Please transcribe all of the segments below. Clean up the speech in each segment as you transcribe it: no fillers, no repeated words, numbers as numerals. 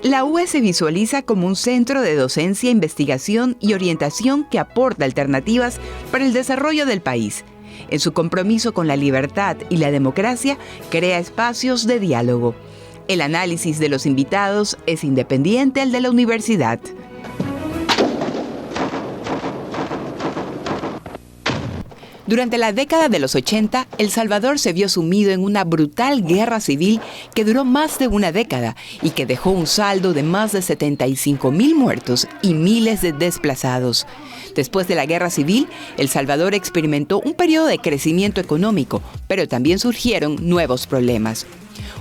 La UE se visualiza como un centro de docencia, investigación y orientación que aporta alternativas para el desarrollo del país. En su compromiso con la libertad y la democracia, crea espacios de diálogo. El análisis de los invitados es independiente al de la universidad. Durante la década de los 80, El Salvador se vio sumido en una brutal guerra civil que duró más de una década y que dejó un saldo de más de 75,000 muertos y miles de desplazados. Después de la guerra civil, El Salvador experimentó un periodo de crecimiento económico, pero también surgieron nuevos problemas.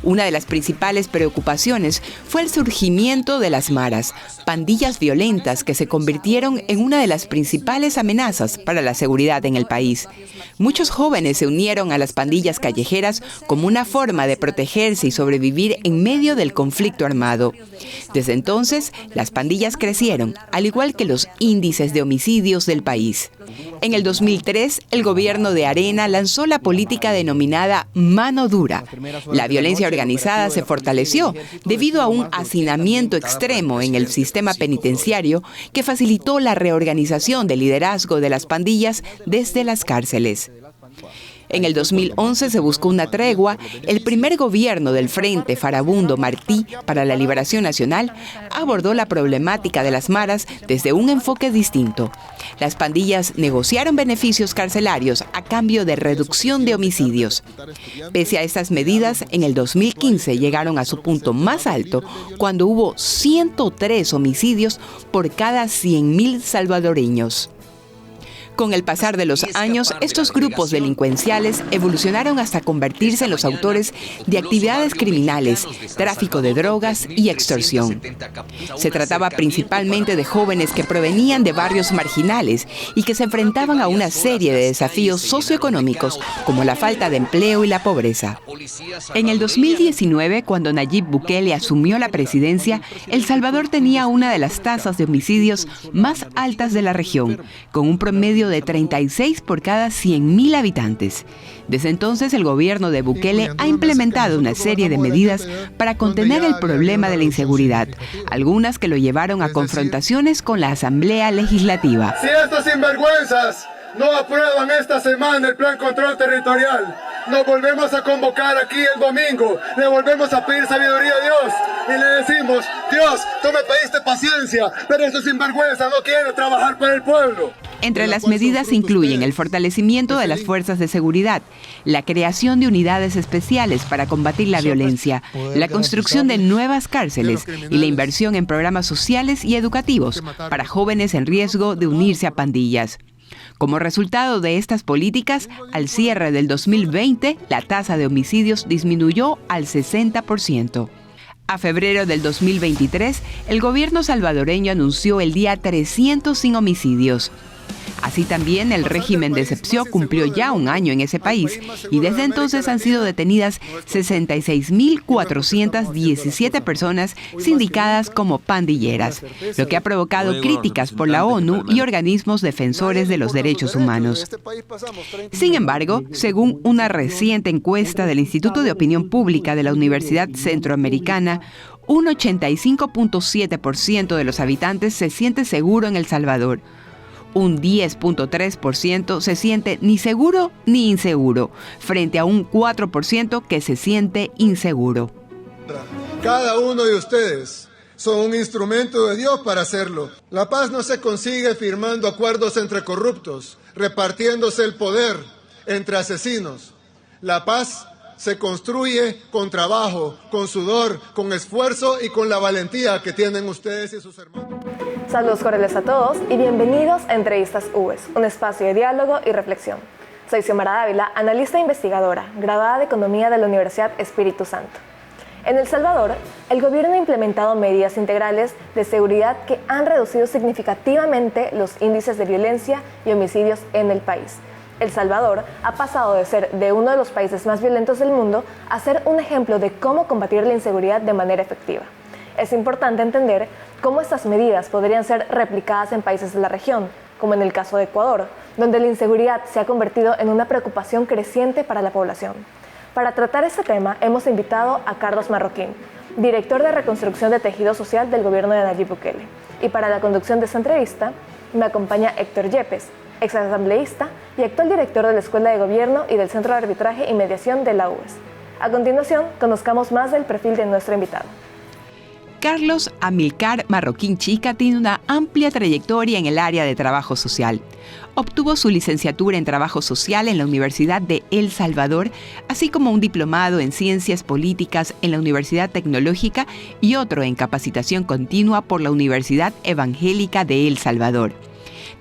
Una de las principales preocupaciones fue el surgimiento de las maras, pandillas violentas que se convirtieron en una de las principales amenazas para la seguridad en el país. Muchos jóvenes se unieron a las pandillas callejeras como una forma de protegerse y sobrevivir en medio del conflicto armado. Desde entonces, las pandillas crecieron, al igual que los índices de homicidios del país. En el 2003, el gobierno de Arena lanzó la política denominada Mano Dura. La violencia organizada se fortaleció debido a un hacinamiento extremo en el sistema penitenciario que facilitó la reorganización del liderazgo de las pandillas desde las cárceles. En el 2011 se buscó una tregua. El primer gobierno del Frente Farabundo Martí para la Liberación Nacional abordó la problemática de las maras desde un enfoque distinto. Las pandillas negociaron beneficios carcelarios a cambio de reducción de homicidios. Pese a estas medidas, en el 2015 llegaron a su punto más alto cuando hubo 103 homicidios por cada 100,000 salvadoreños. Con el pasar de los años, estos grupos delincuenciales evolucionaron hasta convertirse en los autores de actividades criminales, tráfico de drogas y extorsión. Se trataba principalmente de jóvenes que provenían de barrios marginales y que se enfrentaban a una serie de desafíos socioeconómicos, como la falta de empleo y la pobreza. En el 2019, cuando Nayib Bukele asumió la presidencia, El Salvador tenía una de las tasas de homicidios más altas de la región, con un promedio de 36 por cada 100,000 habitantes. Desde entonces, el gobierno de Bukele ha implementado una serie de medidas para contener el problema de la inseguridad, algunas que lo llevaron a confrontaciones con la Asamblea Legislativa. Si estos sinvergüenzas no aprueban esta semana el Plan Control Territorial, nos volvemos a convocar aquí el domingo, le volvemos a pedir sabiduría a Dios y le decimos: Dios, tú me pediste paciencia, pero estos sinvergüenzas no quieren trabajar para el pueblo. Entre las medidas incluyen el fortalecimiento de las fuerzas de seguridad, la creación de unidades especiales para combatir la violencia, la construcción de nuevas cárceles y la inversión en programas sociales y educativos para jóvenes en riesgo de unirse a pandillas. Como resultado de estas políticas, al cierre del 2020, la tasa de homicidios disminuyó al 60%. A febrero del 2023, el gobierno salvadoreño anunció el día 300 sin homicidios. Así también, el régimen de excepción cumplió ya un año en ese país y desde entonces han sido detenidas 66,417 personas sindicadas como pandilleras, lo que ha provocado críticas por la ONU y organismos defensores de los derechos humanos. Sin embargo, según una reciente encuesta del Instituto de Opinión Pública de la Universidad Centroamericana, un 85,7% de los habitantes se siente seguro en El Salvador. Un 10,3% se siente ni seguro ni inseguro, frente a un 4% que se siente inseguro. Cada uno de ustedes son un instrumento de Dios para hacerlo. La paz no se consigue firmando acuerdos entre corruptos, repartiéndose el poder entre asesinos. La paz se construye con trabajo, con sudor, con esfuerzo y con la valentía que tienen ustedes y sus hermanos. Saludos cordiales a todos y bienvenidos a Entrevistas UES, un espacio de diálogo y reflexión. Soy Xiomara Dávila, analista e investigadora, graduada de Economía de la Universidad Espíritu Santo. En El Salvador, el gobierno ha implementado medidas integrales de seguridad que han reducido significativamente los índices de violencia y homicidios en el país. El Salvador ha pasado de ser de uno de los países más violentos del mundo a ser un ejemplo de cómo combatir la inseguridad de manera efectiva. Es importante entender cómo estas medidas podrían ser replicadas en países de la región, como en el caso de Ecuador, donde la inseguridad se ha convertido en una preocupación creciente para la población. Para tratar este tema, hemos invitado a Carlos Marroquín, director de Reconstrucción de Tejido Social del gobierno de Nayib Bukele. Y para la conducción de esta entrevista me acompaña Héctor Yepes, exasambleísta y actual director de la Escuela de Gobierno y del Centro de Arbitraje y Mediación de la UES. A continuación, conozcamos más del perfil de nuestro invitado. Carlos Amílcar Marroquín Chica tiene una amplia trayectoria en el área de trabajo social. Obtuvo su licenciatura en Trabajo Social en la Universidad de El Salvador, así como un diplomado en Ciencias Políticas en la Universidad Tecnológica y otro en Capacitación Continua por la Universidad Evangélica de El Salvador.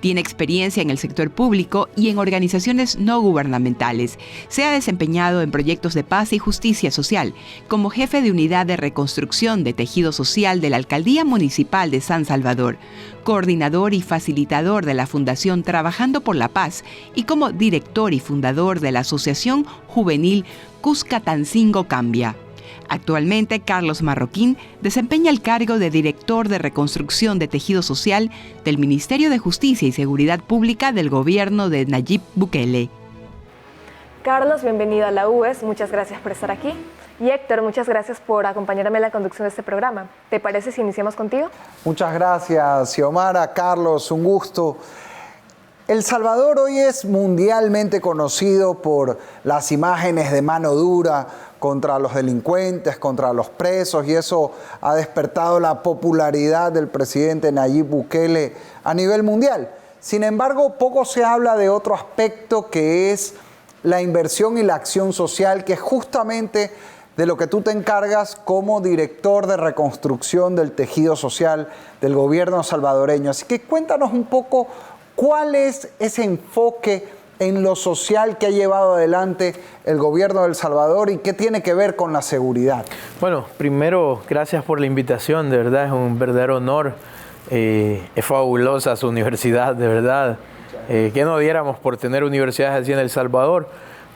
Tiene experiencia en el sector público y en organizaciones no gubernamentales. Se ha desempeñado en proyectos de paz y justicia social, como jefe de unidad de reconstrucción de tejido social de la Alcaldía Municipal de San Salvador, coordinador y facilitador de la Fundación Trabajando por la Paz y como director y fundador de la Asociación Juvenil Cuscatancingo Cambia. Actualmente, Carlos Marroquín desempeña el cargo de director de Reconstrucción de Tejido Social del Ministerio de Justicia y Seguridad Pública del gobierno de Nayib Bukele. Carlos, bienvenido a la UES, muchas gracias por estar aquí. Y Héctor, muchas gracias por acompañarme en la conducción de este programa. ¿Te parece si iniciamos contigo? Muchas gracias, Xiomara. Carlos, un gusto. El Salvador hoy es mundialmente conocido por las imágenes de mano dura contra los delincuentes, contra los presos, y eso ha despertado la popularidad del presidente Nayib Bukele a nivel mundial. Sin embargo, poco se habla de otro aspecto, que es la inversión y la acción social, que es justamente de lo que tú te encargas como director de reconstrucción del tejido social del gobierno salvadoreño. Así que cuéntanos un poco cuál es ese enfoque en lo social que ha llevado adelante el gobierno de El Salvador y qué tiene que ver con la seguridad. Bueno, primero, gracias por la invitación, de verdad es un verdadero honor. Es fabulosa su universidad, de verdad. ¿Qué no diéramos por tener universidades así en El Salvador?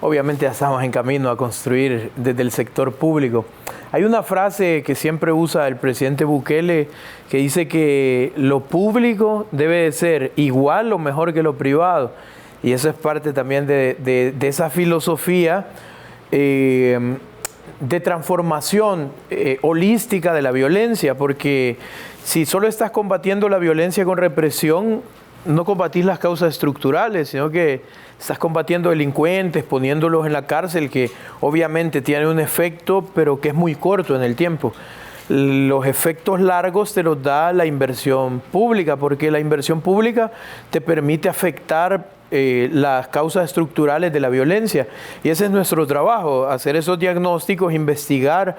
Obviamente ya estamos en camino a construir desde el sector público. Hay una frase que siempre usa el presidente Bukele que dice que lo público debe de ser igual o mejor que lo privado. Y eso es parte también de esa filosofía de transformación holística de la violencia, porque si solo estás combatiendo la violencia con represión, no combatís las causas estructurales, sino que estás combatiendo delincuentes, poniéndolos en la cárcel, que obviamente tiene un efecto, pero que es muy corto en el tiempo. Los efectos largos te los da la inversión pública, porque la inversión pública te permite afectar las causas estructurales de la violencia. Y ese es nuestro trabajo, hacer esos diagnósticos, investigar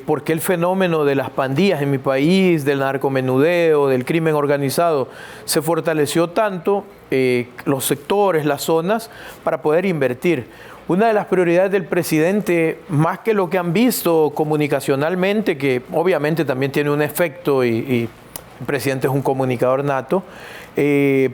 por qué el fenómeno de las pandillas en mi país, del narcomenudeo, del crimen organizado, se fortaleció tanto, los sectores, las zonas, para poder invertir. Una de las prioridades del presidente, más que lo que han visto comunicacionalmente, que obviamente también tiene un efecto y el presidente es un comunicador nato,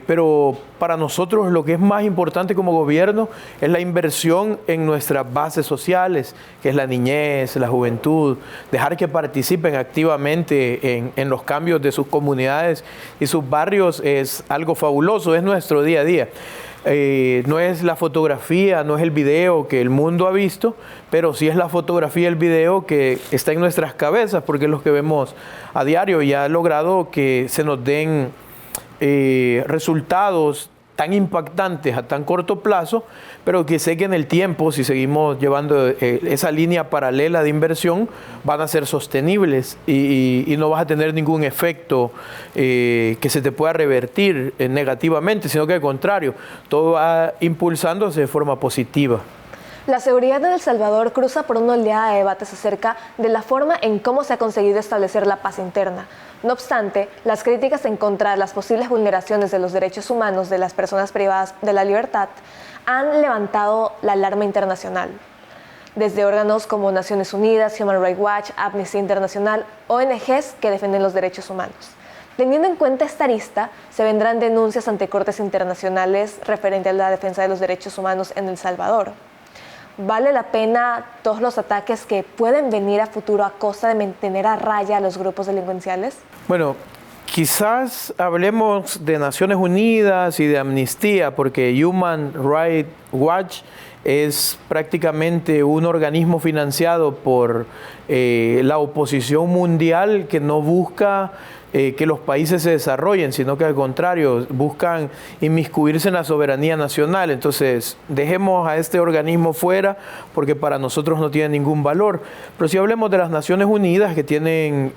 pero para nosotros lo que es más importante como gobierno es la inversión en nuestras bases sociales, que es la niñez, la juventud, dejar que participen activamente en los cambios de sus comunidades y sus barrios es algo fabuloso, es nuestro día a día. No es la fotografía, no es el video que el mundo ha visto, pero sí es la fotografía y el video que está en nuestras cabezas, porque es lo que vemos a diario y ha logrado que se nos den resultados tan impactantes a tan corto plazo, pero que sé que en el tiempo, si seguimos llevando esa línea paralela de inversión, van a ser sostenibles y no vas a tener ningún efecto que se te pueda revertir negativamente, sino que al contrario, todo va impulsándose de forma positiva. La seguridad en El Salvador cruza por una oleada de debates acerca de la forma en cómo se ha conseguido establecer la paz interna. No obstante, las críticas en contra de las posibles vulneraciones de los derechos humanos de las personas privadas de la libertad han levantado la alarma internacional. Desde órganos como Naciones Unidas, Human Rights Watch, Amnesty International, ONGs que defienden los derechos humanos. Teniendo en cuenta esta arista, se vendrán denuncias ante cortes internacionales referente a la defensa de los derechos humanos en El Salvador. ¿Vale la pena todos los ataques que pueden venir a futuro a costa de mantener a raya a los grupos delincuenciales? Bueno, quizás hablemos de Naciones Unidas y de Amnistía, porque Human Rights Watch es prácticamente un organismo financiado por la oposición mundial que no busca que los países se desarrollen, sino que al contrario, buscan inmiscuirse en la soberanía nacional. Entonces, dejemos a este organismo fuera porque para nosotros no tiene ningún valor. Pero si hablemos de las Naciones Unidas, que tiene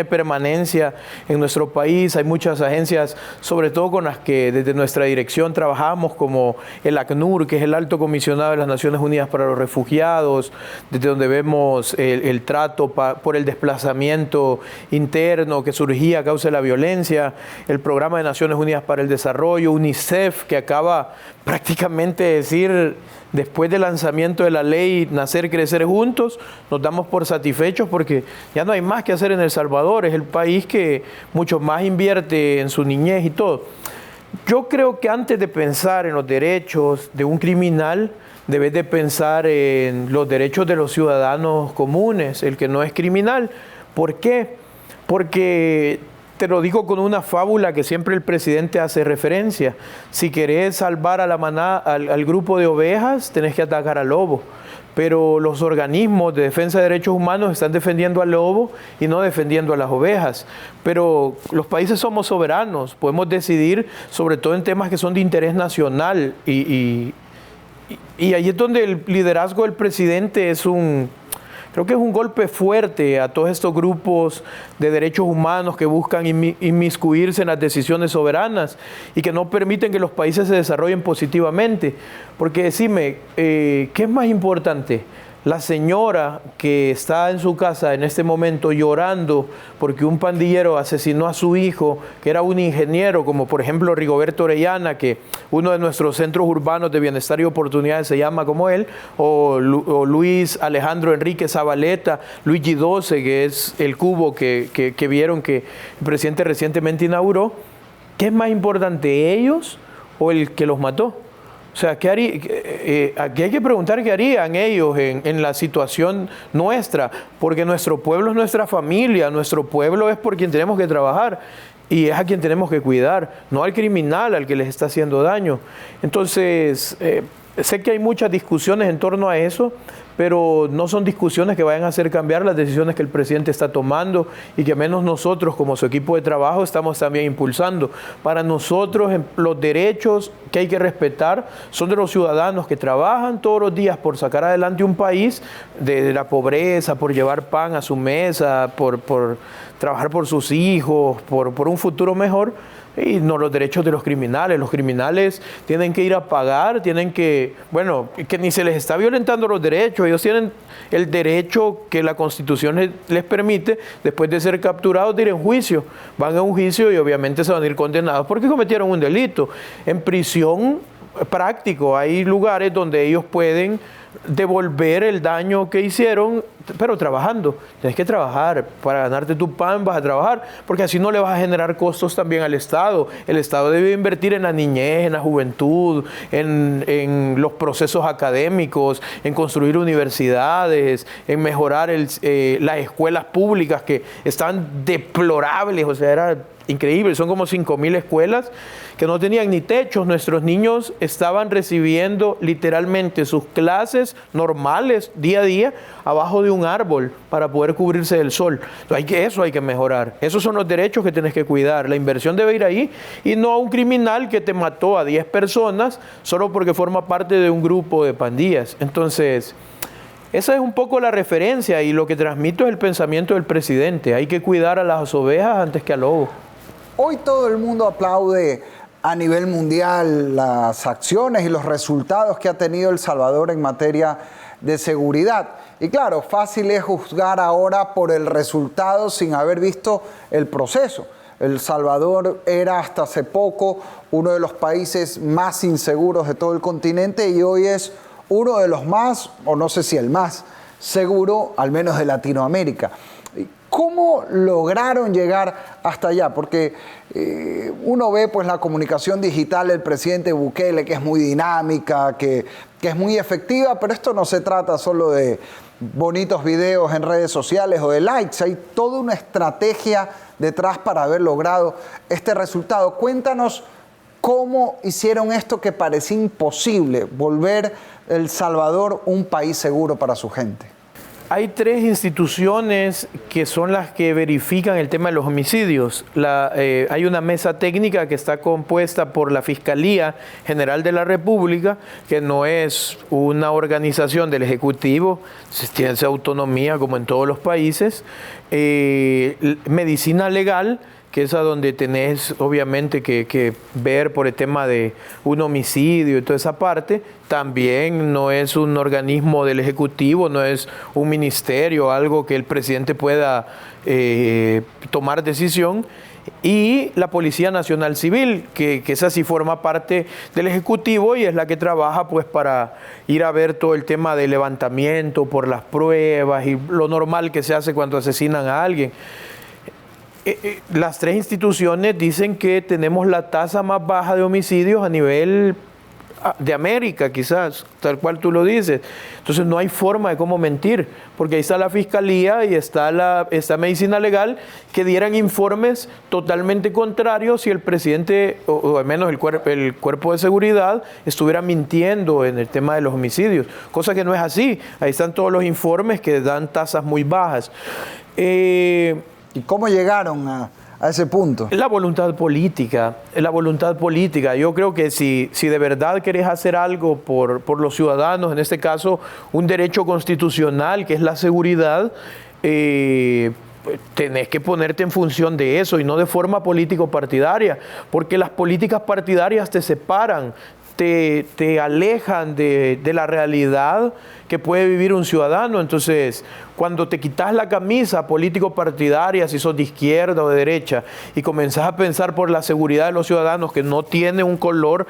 permanencia en nuestro país, hay muchas agencias, sobre todo con las que desde nuestra dirección trabajamos, como el ACNUR, que es el Alto Comisionado de las Naciones Unidas para los Refugiados, desde donde vemos el trato por el desplazamiento interno que surgía a causa de la violencia, el Programa de Naciones Unidas para el Desarrollo, UNICEF, que acaba prácticamente de decir, después del lanzamiento de la ley Nacer, Crecer Juntos, nos damos por satisfechos porque ya no hay más que hacer en El Salvador, es el país que mucho más invierte en su niñez y todo. Yo creo que antes de pensar en los derechos de un criminal, debes de pensar en los derechos de los ciudadanos comunes, el que no es criminal. ¿Por qué? Porque te lo digo con una fábula que siempre el presidente hace referencia. Si querés salvar a la manada, al grupo de ovejas, tenés que atacar al lobo. Pero los organismos de defensa de derechos humanos están defendiendo al lobo y no defendiendo a las ovejas. Pero los países somos soberanos, podemos decidir sobre todo en temas que son de interés nacional. Y ahí es donde el liderazgo del presidente creo que es un golpe fuerte a todos estos grupos de derechos humanos que buscan inmiscuirse en las decisiones soberanas y que no permiten que los países se desarrollen positivamente. Porque decime, ¿qué es más importante? La señora que está en su casa en este momento llorando porque un pandillero asesinó a su hijo, que era un ingeniero, como por ejemplo Rigoberto Orellana, que uno de nuestros centros urbanos de bienestar y oportunidades se llama como él, o Luis Alejandro Enrique Zabaleta, Luigi 12, que es el cubo que vieron que el presidente recientemente inauguró. ¿Qué es más importante, ellos o el que los mató? O sea, aquí hay que preguntar qué harían ellos en la situación nuestra, porque nuestro pueblo es nuestra familia, nuestro pueblo es por quien tenemos que trabajar y es a quien tenemos que cuidar, no al criminal, al que les está haciendo daño. Entonces, sé que hay muchas discusiones en torno a eso, pero no son discusiones que vayan a hacer cambiar las decisiones que el presidente está tomando y que menos nosotros como su equipo de trabajo estamos también impulsando. Para nosotros los derechos que hay que respetar son de los ciudadanos que trabajan todos los días por sacar adelante un país de la pobreza, por llevar pan a su mesa, por trabajar por sus hijos, por un futuro mejor. Y no los derechos de los criminales. Los criminales tienen que ir a pagar, que ni se les está violentando los derechos. Ellos tienen el derecho que la Constitución les permite, después de ser capturados, de ir en juicio. Van a un juicio y obviamente se van a ir condenados porque cometieron un delito. En prisión práctico hay lugares donde ellos pueden devolver el daño que hicieron, pero trabajando. Tienes que trabajar. Para ganarte tu pan vas a trabajar, porque así no le vas a generar costos también al Estado. El Estado debe invertir en la niñez, en la juventud, en los procesos académicos, en construir universidades, en mejorar las escuelas públicas que están deplorables. O sea, era increíble. Son como 5,000 escuelas que no tenían ni techos. Nuestros niños estaban recibiendo literalmente sus clases normales día a día abajo de un árbol para poder cubrirse del sol. Entonces, eso hay que mejorar. Esos son los derechos que tienes que cuidar. La inversión debe ir ahí y no a un criminal que te mató a 10 personas solo porque forma parte de un grupo de pandillas. Entonces, esa es un poco la referencia y lo que transmito es el pensamiento del presidente. Hay que cuidar a las ovejas antes que al lobo. Hoy todo el mundo aplaude a nivel mundial las acciones y los resultados que ha tenido El Salvador en materia de seguridad. Y claro, fácil es juzgar ahora por el resultado sin haber visto el proceso. El Salvador era hasta hace poco uno de los países más inseguros de todo el continente y hoy es uno de los más, o no sé si el más seguro, al menos de Latinoamérica. ¿Cómo lograron llegar hasta allá? Porque uno ve pues la comunicación digital del presidente Bukele, que es muy dinámica, que es muy efectiva, pero esto no se trata solo de bonitos videos en redes sociales o de likes. Hay toda una estrategia detrás para haber logrado este resultado. Cuéntanos ¿Cómo hicieron esto que parecía imposible, volver El Salvador un país seguro para su gente? Hay 3 instituciones que son las que verifican el tema de los homicidios. Hay una mesa técnica que está compuesta por la Fiscalía General de la República, que no es una organización del Ejecutivo, tiene esa autonomía como en todos los países. Medicina Legal, que es a donde tenés obviamente que ver por el tema de un homicidio y toda esa parte. También no es un organismo del Ejecutivo, no es un ministerio, algo que el presidente pueda tomar decisión. Y la Policía Nacional Civil, que esa sí forma parte del Ejecutivo y es la que trabaja pues para ir a ver todo el tema de levantamiento por las pruebas y lo normal que se hace cuando asesinan a alguien. Las 3 instituciones dicen que tenemos la tasa más baja de homicidios a nivel de América, quizás, tal cual tú lo dices. Entonces no hay forma de cómo mentir, porque ahí está la Fiscalía y está Medicina Legal, que dieran informes totalmente contrarios si el presidente, o al menos el cuerpo de seguridad, estuviera mintiendo en el tema de los homicidios, cosa que no es así. Ahí están todos los informes que dan tasas muy bajas. ¿Y cómo llegaron a ese punto? La voluntad política. Yo creo que si de verdad querés hacer algo por los ciudadanos, en este caso un derecho constitucional que es la seguridad, tenés que ponerte en función de eso y no de forma político-partidaria, porque las políticas partidarias te separan, te alejan de la realidad que puede vivir un ciudadano. Entonces, cuando te quitas la camisa político-partidaria, si sos de izquierda o de derecha, y comenzás a pensar por la seguridad de los ciudadanos que no tiene un color,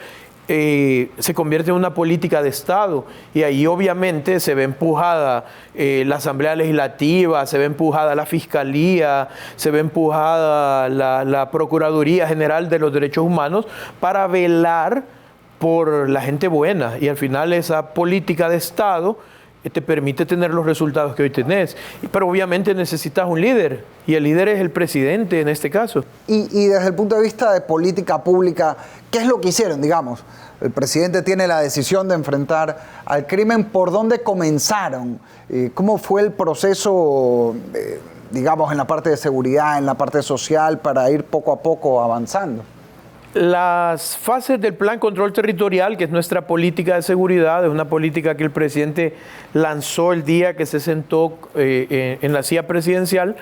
se convierte en una política de Estado. Y ahí obviamente se ve empujada la Asamblea Legislativa, se ve empujada la Fiscalía, se ve empujada la Procuraduría General de los Derechos Humanos para velar por la gente buena, y al final esa política de Estado te permite tener los resultados que hoy tenés. Pero obviamente necesitas un líder, y el líder es el presidente en este caso. Y desde el punto de vista de política pública, ¿qué es lo que hicieron? Digamos, el presidente tiene la decisión de enfrentar al crimen. ¿Por dónde comenzaron? ¿Cómo fue el proceso, digamos, en la parte de seguridad, en la parte social, para ir poco a poco avanzando? Las fases del Plan Control Territorial, que es nuestra política de seguridad, es una política que el presidente lanzó el día que se sentó en la silla presidencial,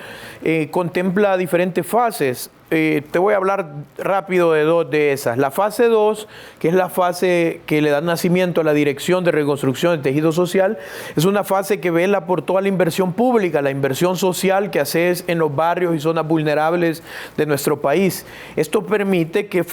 contempla diferentes fases. Te voy a hablar rápido de 2 de esas. La fase 2, que es la fase que le da nacimiento a la Dirección de Reconstrucción del Tejido Social, es una fase que vela por toda la inversión pública, la inversión social que haces en los barrios y zonas vulnerables de nuestro país. Esto permite que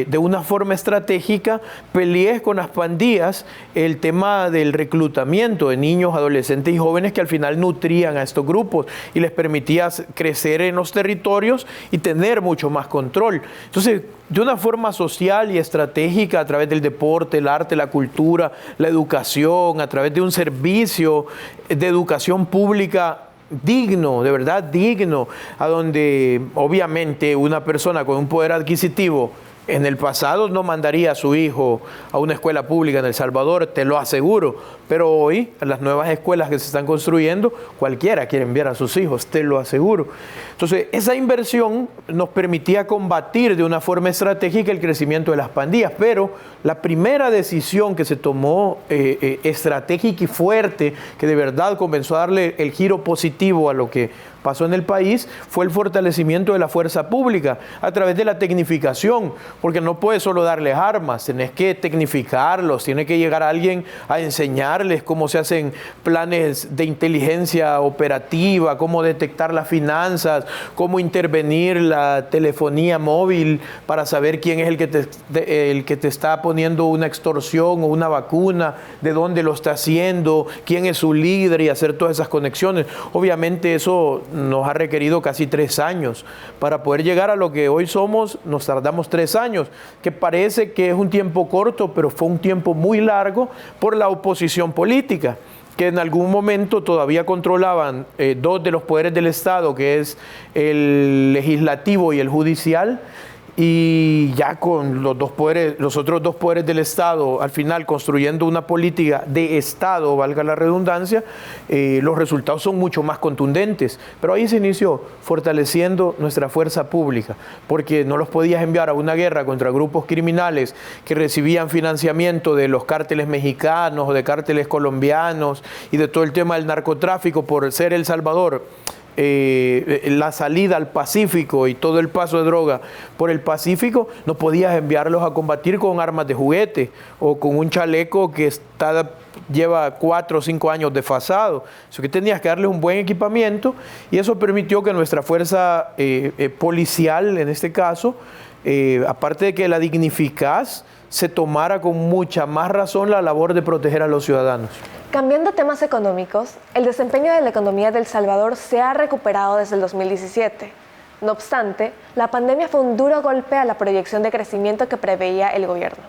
de una forma estratégica pelees con las pandillas el tema del reclutamiento de niños, adolescentes y jóvenes que al final nutrían a estos grupos y les permitía crecer en los territorios y tener mucho más control. Entonces, de una forma social y estratégica, a través del deporte, el arte, la cultura, la educación, a través de un servicio de educación pública digno, de verdad digno, a donde obviamente una persona con un poder adquisitivo en el pasado no mandaría a su hijo a una escuela pública en El Salvador, te lo aseguro, pero hoy, en las nuevas escuelas que se están construyendo, cualquiera quiere enviar a sus hijos, te lo aseguro. Entonces, esa inversión nos permitía combatir de una forma estratégica el crecimiento de las pandillas, pero la primera decisión que se tomó estratégica y fuerte, que de verdad comenzó a darle el giro positivo a lo que pasó en el país, fue el fortalecimiento de la fuerza pública a través de la tecnificación, porque no puedes solo darles armas, tenés que tecnificarlos, tiene que llegar alguien a enseñarles cómo se hacen planes de inteligencia operativa, cómo detectar las finanzas, cómo intervenir la telefonía móvil para saber quién es el que te está poniendo una extorsión o una vacuna, de dónde lo está haciendo, quién es su líder, y hacer todas esas conexiones. Obviamente eso nos ha requerido casi 3 años. Para poder llegar a lo que hoy somos, nos tardamos 3 años, que parece que es un tiempo corto, pero fue un tiempo muy largo por la oposición política, que en algún momento todavía controlaban 2 de los poderes del Estado, que es el legislativo y el judicial, y ya con los otros dos poderes del Estado, al final construyendo una política de Estado, valga la redundancia, los resultados son mucho más contundentes. Pero ahí se inició fortaleciendo nuestra fuerza pública, porque no los podías enviar a una guerra contra grupos criminales que recibían financiamiento de los cárteles mexicanos o de cárteles colombianos y de todo el tema del narcotráfico por ser El Salvador. La salida al Pacífico y todo el paso de droga por el Pacífico, no podías enviarlos a combatir con armas de juguete o con un chaleco que lleva 4 o 5 años desfasado. Eso que tenías que darles un buen equipamiento, y eso permitió que nuestra fuerza policial, en este caso, aparte de que la dignificás, se tomara con mucha más razón la labor de proteger a los ciudadanos. Cambiando a temas económicos, el desempeño de la economía de El Salvador se ha recuperado desde el 2017. No obstante, la pandemia fue un duro golpe a la proyección de crecimiento que preveía el gobierno.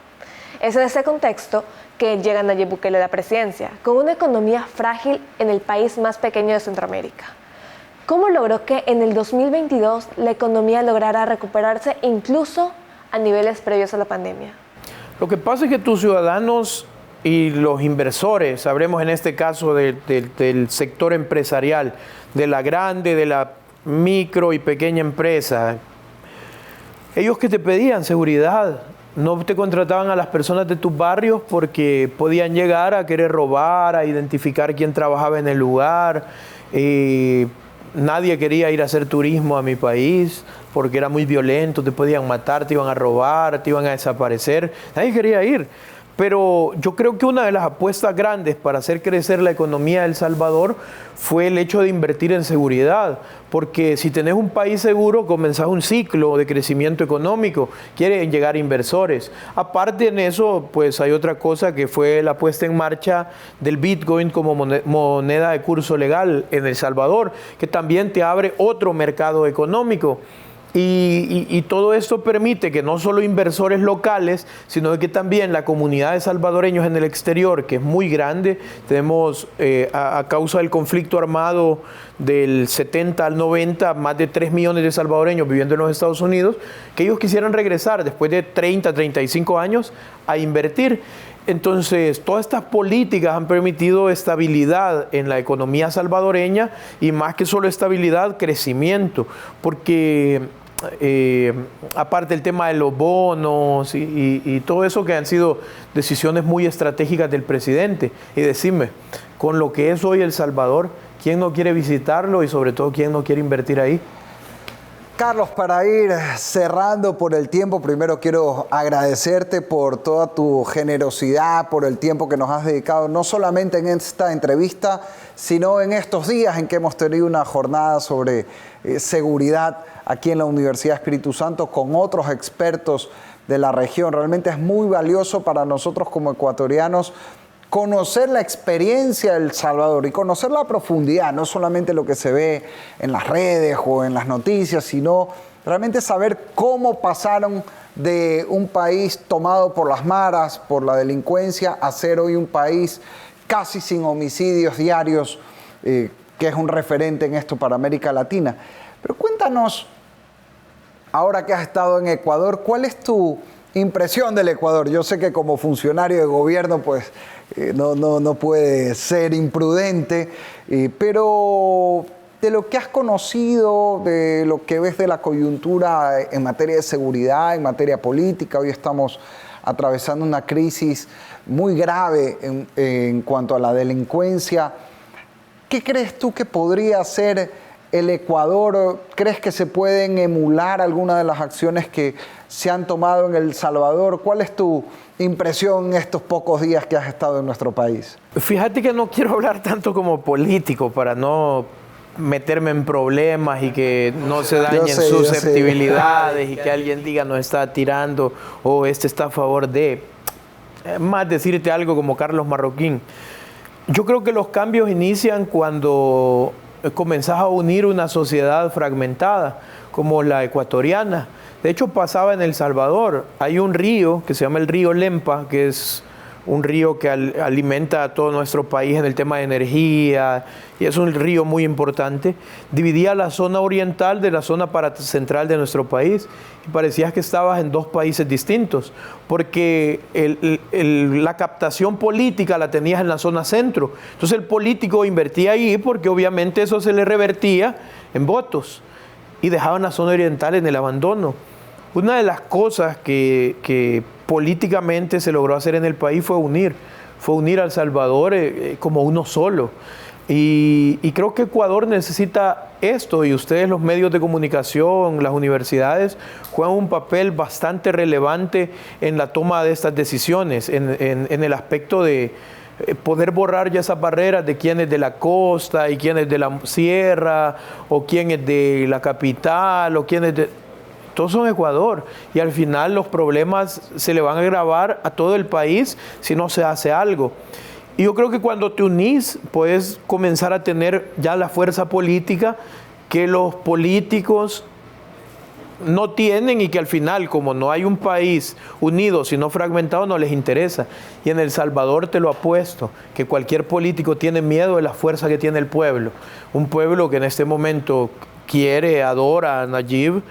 Es en ese contexto que llega Nayib Bukele a la presidencia, con una economía frágil en el país más pequeño de Centroamérica. ¿Cómo logró que en el 2022 la economía lograra recuperarse incluso a niveles previos a la pandemia? Lo que pasa es que tus ciudadanos y los inversores, sabremos en este caso del sector empresarial, de la grande, de la micro y pequeña empresa, ellos que te pedían seguridad, no te contrataban a las personas de tus barrios porque podían llegar a querer robar, a identificar quién trabajaba en el lugar. Nadie quería ir a hacer turismo a mi país porque era muy violento, te podían matar, te iban a robar, te iban a desaparecer. Nadie quería ir. Pero yo creo que una de las apuestas grandes para hacer crecer la economía de El Salvador fue el hecho de invertir en seguridad, porque si tenés un país seguro, comenzás un ciclo de crecimiento económico, quieren llegar inversores. Aparte de eso, pues hay otra cosa que fue la puesta en marcha del Bitcoin como moneda de curso legal en El Salvador, que también te abre otro mercado económico. Y todo esto permite que no solo inversores locales, sino que también la comunidad de salvadoreños en el exterior, que es muy grande, tenemos a causa del conflicto armado del 70 al 90, más de 3 millones de salvadoreños viviendo en los Estados Unidos, que ellos quisieran regresar después de 30, 35 años a invertir. Entonces, todas estas políticas han permitido estabilidad en la economía salvadoreña y más que solo estabilidad, crecimiento, porque aparte el tema de los bonos y todo eso que han sido decisiones muy estratégicas del presidente. Y decime, con lo que es hoy El Salvador, ¿quién no quiere visitarlo y sobre todo quién no quiere invertir ahí? Carlos, para ir cerrando por el tiempo, primero quiero agradecerte por toda tu generosidad, por el tiempo que nos has dedicado, no solamente en esta entrevista, sino en estos días en que hemos tenido una jornada sobre seguridad aquí en la Universidad Espíritu Santo con otros expertos de la región. Realmente es muy valioso para nosotros como ecuatorianos conocer la experiencia de El Salvador y conocer la profundidad, no solamente lo que se ve en las redes o en las noticias, sino realmente saber cómo pasaron de un país tomado por las maras, por la delincuencia, a ser hoy un país casi sin homicidios diarios, que es un referente en esto para América Latina. Pero cuéntanos, ahora que has estado en Ecuador, ¿cuál es tu impresión del Ecuador? Yo sé que como funcionario de gobierno, pues no puede ser imprudente, pero de lo que has conocido, de lo que ves de la coyuntura en materia de seguridad, en materia política, hoy estamos atravesando una crisis muy grave en cuanto a la delincuencia. ¿Qué crees tú que podría hacer el Ecuador? ¿Crees que se pueden emular algunas de las acciones que se han tomado en El Salvador? ¿Cuál es tu impresión en estos pocos días que has estado en nuestro país? Fíjate que no quiero hablar tanto como político para no meterme en problemas y que no se dañen susceptibilidades y que alguien diga nos está tirando o este está a favor de. Más decirte algo como Carlos Marroquín. Yo creo que los cambios inician cuando comenzás a unir una sociedad fragmentada como la ecuatoriana. De hecho, pasaba en El Salvador. Hay un río que se llama el río Lempa, que es un río que alimenta a todo nuestro país en el tema de energía, y es un río muy importante. Dividía la zona oriental de la zona central de nuestro país, y parecía que estabas en dos países distintos, porque la captación política la tenías en la zona centro. Entonces el político invertía ahí porque obviamente eso se le revertía en votos, y dejaban la zona oriental en el abandono. Una de las cosas que políticamente se logró hacer en el país fue unir a El Salvador como uno solo. Y creo que Ecuador necesita esto, y ustedes, los medios de comunicación, las universidades, juegan un papel bastante relevante en la toma de estas decisiones, en el aspecto de poder borrar ya esas barreras de quién es de la costa y quién es de la sierra, o quién es de la capital, o quién es de... Todos son Ecuador, y al final los problemas se le van a agravar a todo el país si no se hace algo. Y yo creo que cuando te unís puedes comenzar a tener ya la fuerza política que los políticos no tienen, y que al final, como no hay un país unido sino fragmentado, no les interesa. Y en El Salvador te lo apuesto, que cualquier político tiene miedo de la fuerza que tiene el pueblo. Un pueblo que en este momento quiere, adora a Nayib,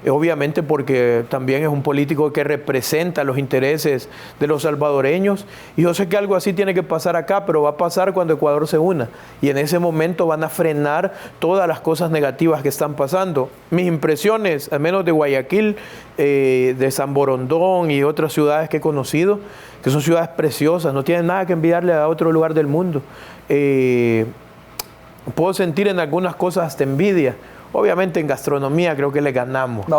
obviamente porque también es un político que representa los intereses de los salvadoreños. Y yo sé que algo así tiene que pasar acá, pero va a pasar cuando Ecuador se una. Y en ese momento van a frenar todas las cosas negativas que están pasando. Mis impresiones, al menos de Guayaquil, de San Borondón y otras ciudades que he conocido, que son ciudades preciosas, no tienen nada que envidiarle a otro lugar del mundo. Puedo sentir en algunas cosas hasta envidia. Obviamente en gastronomía creo que le ganamos. No.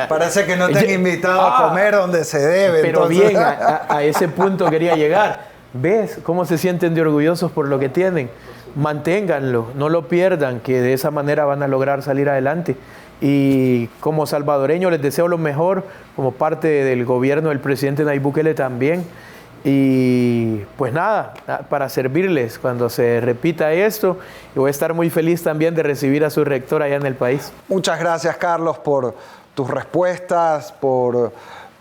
Parece que no te han invitado a comer donde se debe. Pero entonces... bien, a ese punto quería llegar. ¿Ves cómo se sienten de orgullosos por lo que tienen? Manténganlo, no lo pierdan, que de esa manera van a lograr salir adelante. Y como salvadoreño les deseo lo mejor, como parte del gobierno del presidente Nayib Bukele también. Y pues nada, para servirles cuando se repita esto, y voy a estar muy feliz también de recibir a su rector allá en el país. Muchas gracias, Carlos, por tus respuestas, por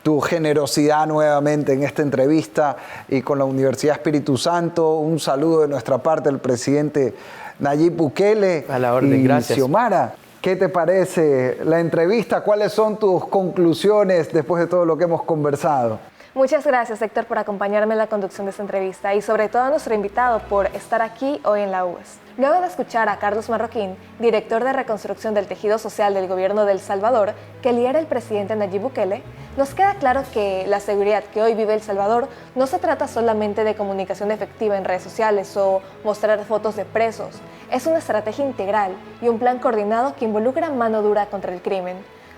tu generosidad nuevamente en esta entrevista y con la Universidad Espíritu Santo. Un saludo de nuestra parte al presidente Nayib Bukele. A la orden, gracias. Xiomara, ¿qué te parece la entrevista? ¿Cuáles son tus conclusiones después de todo lo que hemos conversado? Muchas gracias, Héctor, por acompañarme en la conducción de esta entrevista, y sobre todo a nuestro invitado por estar aquí hoy en la UES. Luego de escuchar a Carlos Marroquín, director de Reconstrucción del Tejido Social del Gobierno de El Salvador, que lidera el presidente Nayib Bukele, nos queda claro que la seguridad que hoy vive El Salvador no se trata solamente de comunicación efectiva en redes sociales o mostrar fotos de presos. Es una estrategia integral y un plan coordinado que involucra mano dura contra el crimen,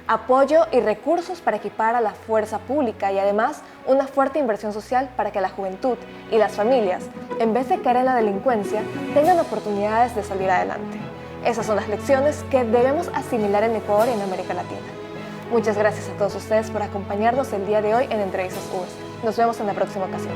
apoyo y recursos para equipar a la fuerza pública, y además una fuerte inversión social para que la juventud y las familias, en vez de caer en la delincuencia, tengan oportunidades de salir adelante. Esas son las lecciones que debemos asimilar en Ecuador y en América Latina. Muchas gracias a todos ustedes por acompañarnos el día de hoy en Entrevistas UES. Nos vemos en la próxima ocasión.